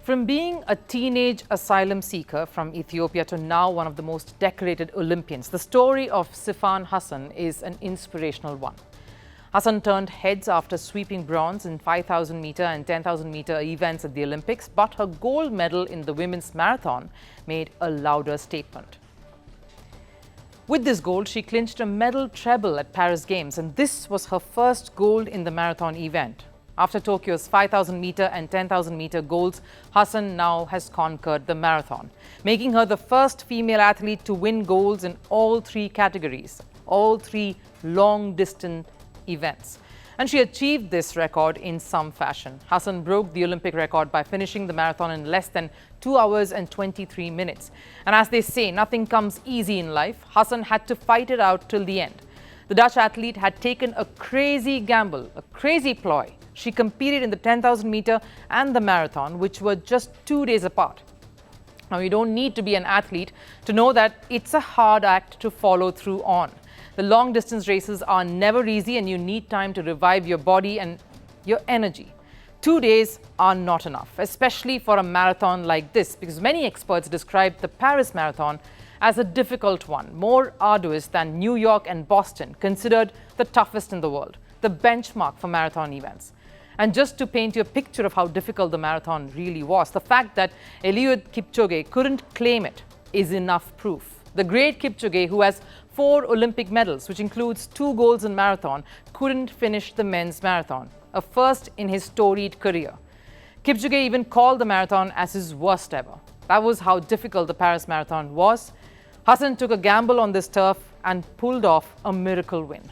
From being a teenage asylum seeker from Ethiopia to now one of the most decorated Olympians, the story of Sifan Hassan is an inspirational one. Hassan turned heads after sweeping bronze in 5,000 meter and 10,000 meter events at the Olympics, but her gold medal in the women's marathon made a louder statement. With this gold, she clinched a medal treble at Paris Games, and this was her first gold in the marathon event. After Tokyo's 5,000 meter and 10,000 meter golds, Hassan now has conquered the marathon, making her the first female athlete to win golds in all three categories, all three long-distance events. And she achieved this record in some fashion. Hassan broke the Olympic record by finishing the marathon in less than 2 hours and 23 minutes. And as they say, nothing comes easy in life. Hassan had to fight it out till the end. The Dutch athlete had taken a crazy gamble, a crazy ploy. She competed in the 10,000 meter and the marathon, which were just 2 days apart. Now, you don't need to be an athlete to know that it's a hard act to follow through on. The long distance races are never easy and you need time to revive your body and your energy. 2 days are not enough, especially for a marathon like this, because many experts describe the Paris Marathon as a difficult one, more arduous than New York and Boston, considered the toughest in the world, the benchmark for marathon events. And just to paint you a picture of how difficult the marathon really was, the fact that Eliud Kipchoge couldn't claim it is enough proof. The great Kipchoge, who has 4 Olympic medals, which includes 2 golds in marathon, couldn't finish the men's marathon, a first in his storied career. Kipchoge even called the marathon as his worst ever. That was how difficult the Paris Marathon was. Hassan took a gamble on this turf and pulled off a miracle win.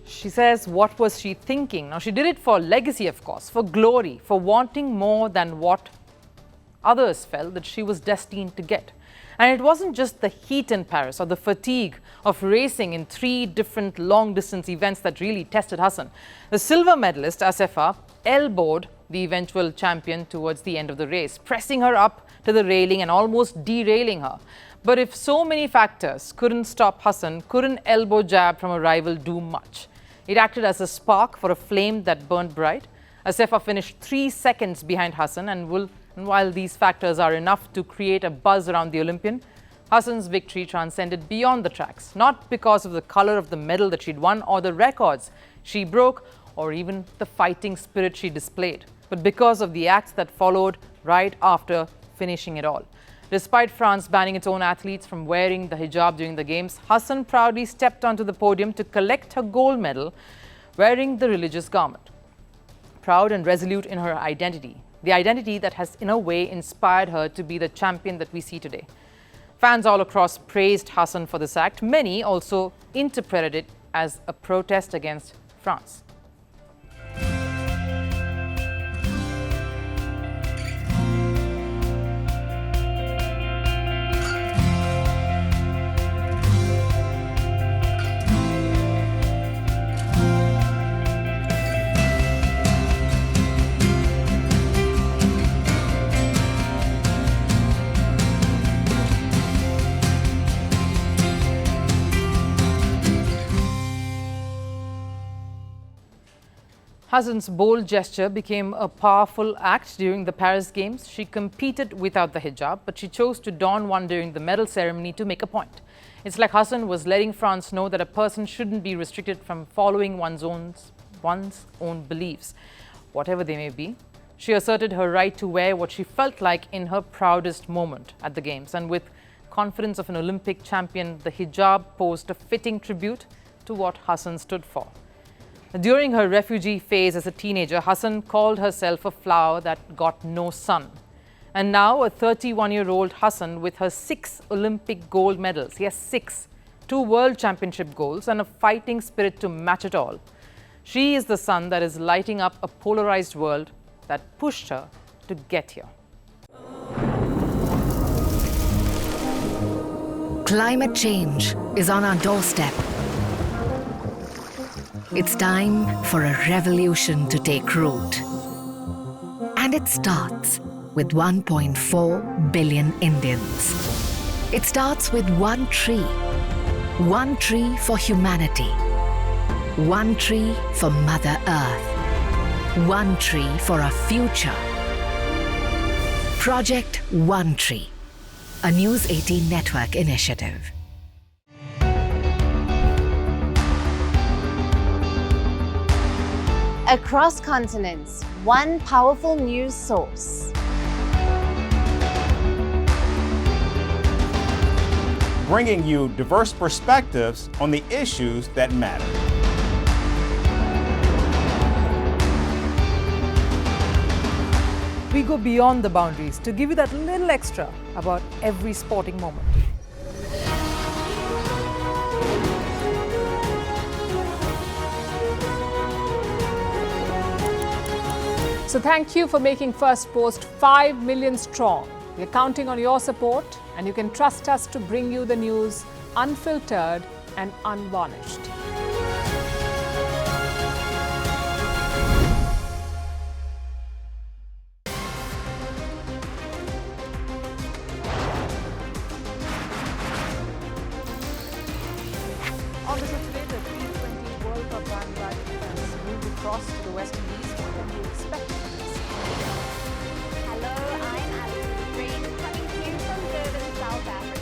She says, what was she thinking? Now, she did it for legacy, of course, for glory, for wanting more than what others felt that she was destined to get. And it wasn't just the heat in Paris or the fatigue of racing in 3 different long-distance events that really tested Hassan. The silver medalist, Assefa, elbowed the eventual champion towards the end of the race, pressing her up to the railing and almost derailing her. But if so many factors couldn't stop Hassan, couldn't elbow jab from a rival do much. It acted as a spark for a flame that burned bright. Assefa finished 3 seconds behind Hassan, and while these factors are enough to create a buzz around the Olympian, Hassan's victory transcended beyond the tracks, not because of the color of the medal that she'd won or the records she broke or even the fighting spirit she displayed, but because of the acts that followed right after finishing it all. Despite France banning its own athletes from wearing the hijab during the Games, Hassan proudly stepped onto the podium to collect her gold medal wearing the religious garment. Proud and resolute in her identity, the identity that has in a way inspired her to be the champion that we see today. Fans all across praised Hassan for this act. Many also interpreted it as a protest against France. Hassan's bold gesture became a powerful act during the Paris Games. She competed without the hijab, but she chose to don one during the medal ceremony to make a point. It's like Hassan was letting France know that a person shouldn't be restricted from following one's own beliefs, whatever they may be. She asserted her right to wear what she felt like in her proudest moment at the Games, and with confidence of an Olympic champion, the hijab posed a fitting tribute to what Hassan stood for. During her refugee phase as a teenager, Hassan called herself a flower that got no sun. And now a 31-year-old Hassan with her 6 Olympic gold medals, yes 6, 2 World Championship golds and a fighting spirit to match it all. She is the sun that is lighting up a polarized world that pushed her to get here. Climate change is on our doorstep. It's time for a revolution to take root. And it starts with 1.4 billion Indians. It starts with one tree. One tree for humanity. One tree for Mother Earth. One tree for our future. Project One Tree, a News 18 network initiative. Across continents, one powerful news source. Bringing you diverse perspectives on the issues that matter. We go beyond the boundaries to give you that little extra about every sporting moment. So thank you for making First Post 5 million strong. We're counting on your support, and you can trust us to bring you the news unfiltered and unvarnished. On the show today, the T20 World Cup bandwagon has moved across to the West Indies. What can you expect from this? Hello, I'm Alison Green, coming to you from Durban, South Africa.